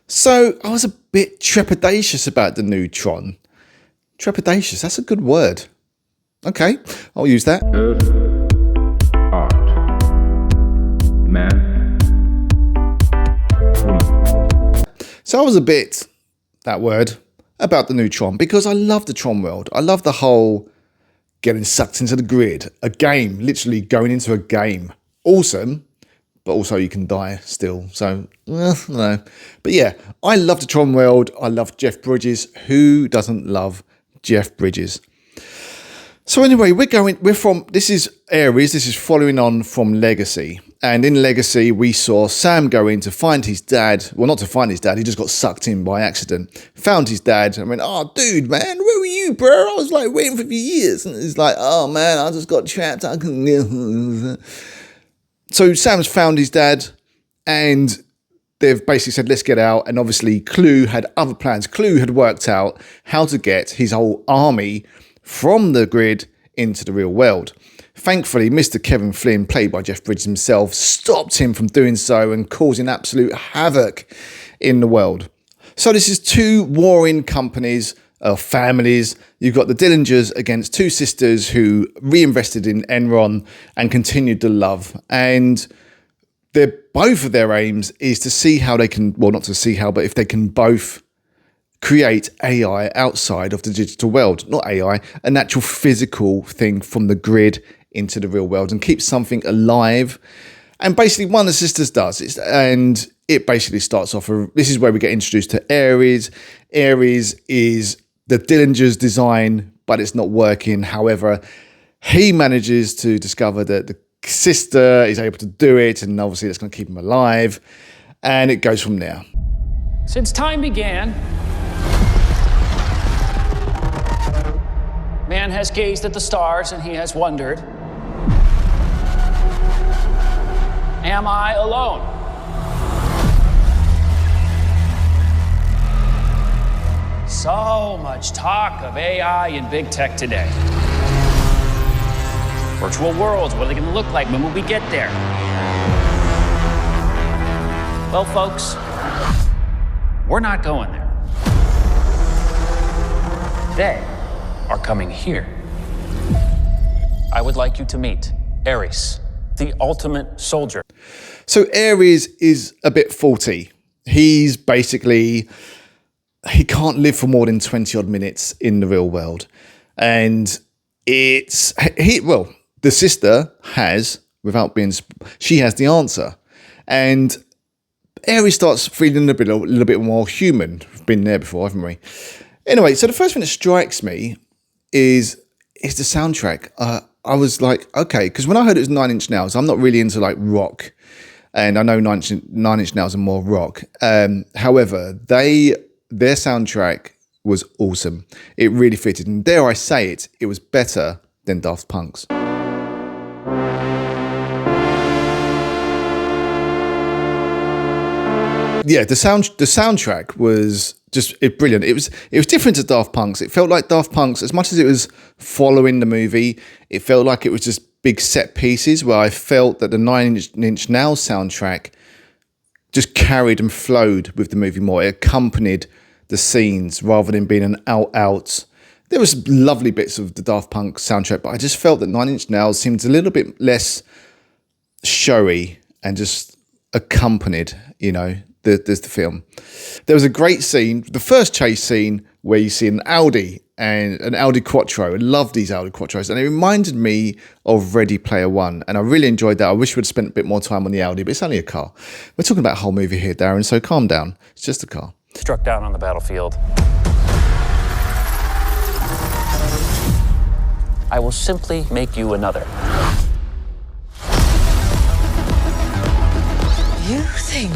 So I was a bit trepidatious about the new Tron. Trepidatious, that's a good word. Okay, I'll use that. Earth, art, man, woman. So I was a bit, that word, about the new Tron because I love the Tron world. I love the whole getting sucked into the grid, a game, literally going into a game. Awesome, but also you can die still. So, no. But yeah, I love the Tron world. I love Jeff Bridges. Who doesn't love Jeff Bridges? So anyway, this is Ares, this is following on from Legacy. And in Legacy, we saw Sam go in to find his dad. Well, not to find his dad, he just got sucked in by accident. Found his dad and went, "Oh, dude, man, where were you, bro? I was like waiting for you years." And he's like, "Oh, man, I just got trapped. I couldn't." So Sam's found his dad and they've basically said, let's get out. And obviously Clue had other plans. Clue had worked out how to get his whole army from the grid into the real world. Thankfully, Mr. Kevin Flynn, played by Jeff Bridges himself, stopped him from doing so and causing absolute havoc in the world. So this is two warring companies, families. You've got the Dillingers against two sisters who reinvested in Enron and continued the love. And both of their aims is to see how they can, well, not to see how, but if they can both create AI outside of the digital world. Not AI, an actual physical thing from the grid into the real world and keep something alive. And basically one of the sisters does it, and it basically starts off, this is where we get introduced to Ares. Ares is the Dillinger's design, but it's not working. However, he manages to discover that the sister is able to do it, and obviously that's going to keep him alive. And it goes from there. Since time began, man has gazed at the stars and he has wondered, am I alone? So much talk of AI and big tech today. Virtual worlds, what are they going to look like? When will we get there? Well, folks, we're not going there. They are coming here. I would like you to meet Ares, the ultimate soldier. So Ares is a bit faulty. He's basically, he can't live for more than 20 odd minutes in the real world. And the sister has, she has the answer. And Ares starts feeling a little bit more human. We've been there before, haven't we? Anyway, so the first thing that strikes me is the soundtrack. I was like, okay, because when I heard it was 9 Inch Nails, I'm not really into like rock, and I know 9 Inch Nails are more rock. However, their soundtrack was awesome. It really fitted, and dare I say it, it was better than Daft Punk's. Yeah, the soundtrack was just brilliant. It was different to Daft Punk's. It felt like Daft Punk's, as much as it was following the movie, it felt like it was just big set pieces where I felt that the 9 Inch Nails soundtrack just carried and flowed with the movie more. It accompanied the scenes rather than being an out. There was lovely bits of the Daft Punk soundtrack, but I just felt that 9 Inch Nails seemed a little bit less showy and just accompanied, the film. There was a great scene, the first chase scene, where you see an Audi and an Audi Quattro. I love these Audi Quattros, and it reminded me of Ready Player One, and I really enjoyed that. I wish we'd spent a bit more time on the Audi, but it's only a car. We're talking about a whole movie here, Darren, so calm down. It's just a car. Struck down on the battlefield. I will simply make you another. You think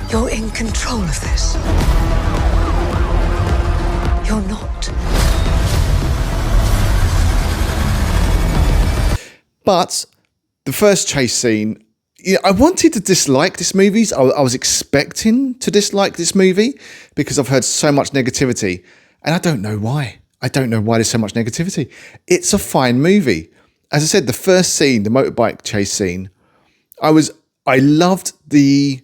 you're in control of this? You're not. But the first chase scene, I wanted to dislike this movie. I was expecting to dislike this movie because I've heard so much negativity, and I don't know why. I don't know why there's so much negativity. It's a fine movie. As I said, the first scene, the motorbike chase scene, I loved the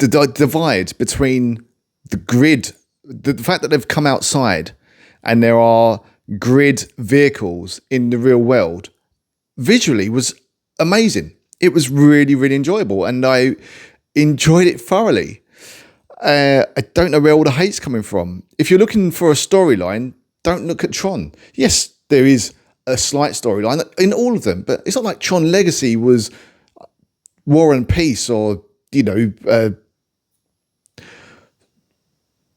divide between the grid, the fact that they've come outside and there are grid vehicles in the real world, visually was amazing. It was really, really enjoyable, and I enjoyed it thoroughly. I don't know where all the hate's coming from. If you're looking for a storyline, don't look at Tron. Yes, there is a slight storyline in all of them, but it's not like Tron Legacy was War and Peace or,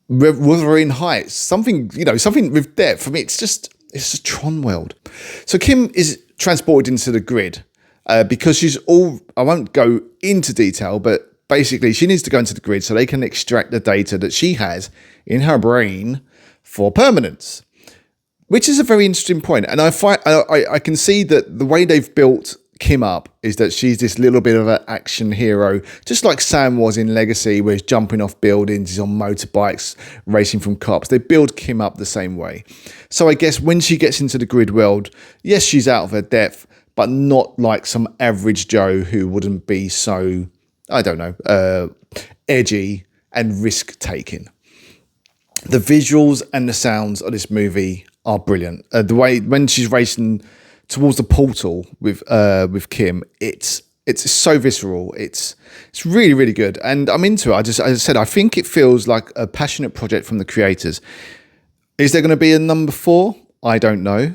Wuthering Heights. Something with depth. For me, it's just a Tron world. So Kim is transported into the grid because I won't go into detail, but basically, she needs to go into the grid so they can extract the data that she has in her brain for permanence, which is a very interesting point. And I can see that the way they've built Kim up is that she's this little bit of an action hero, just like Sam was in Legacy, where he's jumping off buildings, he's on motorbikes, racing from cops. They build Kim up the same way. So I guess when she gets into the grid world, yes, she's out of her depth, but not like some average Joe who wouldn't be so, I don't know, edgy and risk-taking. The visuals and the sounds of this movie are brilliant. The way when she's racing towards the portal with Kim, it's so visceral. It's really, really good, and I'm into it. As I said, I think it feels like a passionate project from the creators. Is there going to be a number 4? I don't know,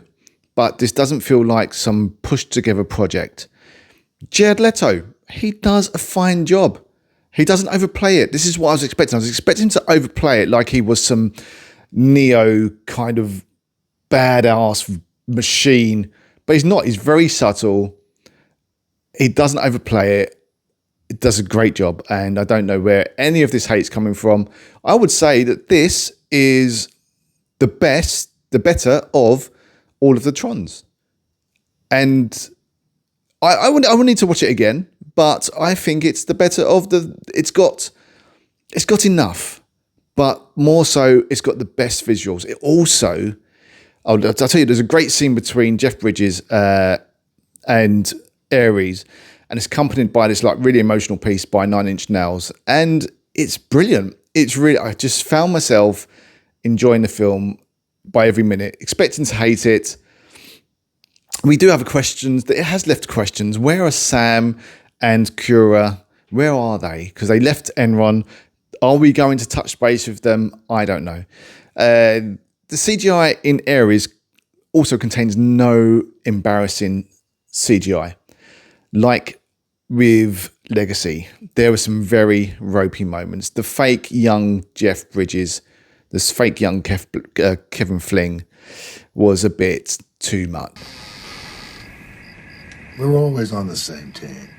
but this doesn't feel like some pushed together project. Jared Leto, he does a fine job. He doesn't overplay it. This is what I was expecting. I was expecting him to overplay it like he was some Neo kind of badass machine, but he's not. He's very subtle. He doesn't overplay it. It does a great job, and I don't know where any of this hate's coming from. I would say that this is the better of all of the Trons, and I would need to watch it again. But I think it's the better of the. It's got enough, but more so, it's got the best visuals. It also, I'll tell you, there's a great scene between Jeff Bridges and Ares, and it's accompanied by this like really emotional piece by Nine Inch Nails, and it's brilliant. It's really, I just found myself enjoying the film by every minute, expecting to hate it. We do have questions. It has left questions. Where are Sam and Kura? Where are they? Because they left Enron. Are we going to touch base with them? I don't know. The CGI in Ares also contains no embarrassing CGI. Like with Legacy, there were some very ropey moments. The fake young Jeff Bridges, this fake young Kevin Fling was a bit too much. We're always on the same team.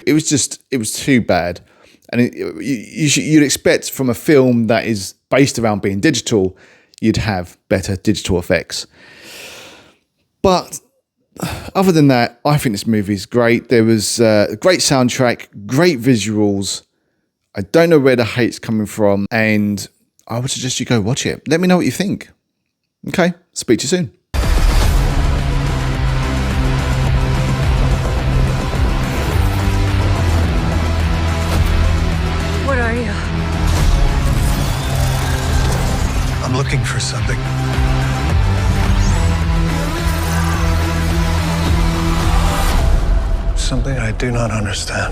It was too bad. And you'd expect from a film that is based around being digital, you'd have better digital effects. But other than that, I think this movie is great. There was a great soundtrack, great visuals. I don't know where the hate's coming from, and I would suggest you go watch it. Let me know what you think. Okay, speak to you soon. What are you? I'm looking for something. Something I do not understand.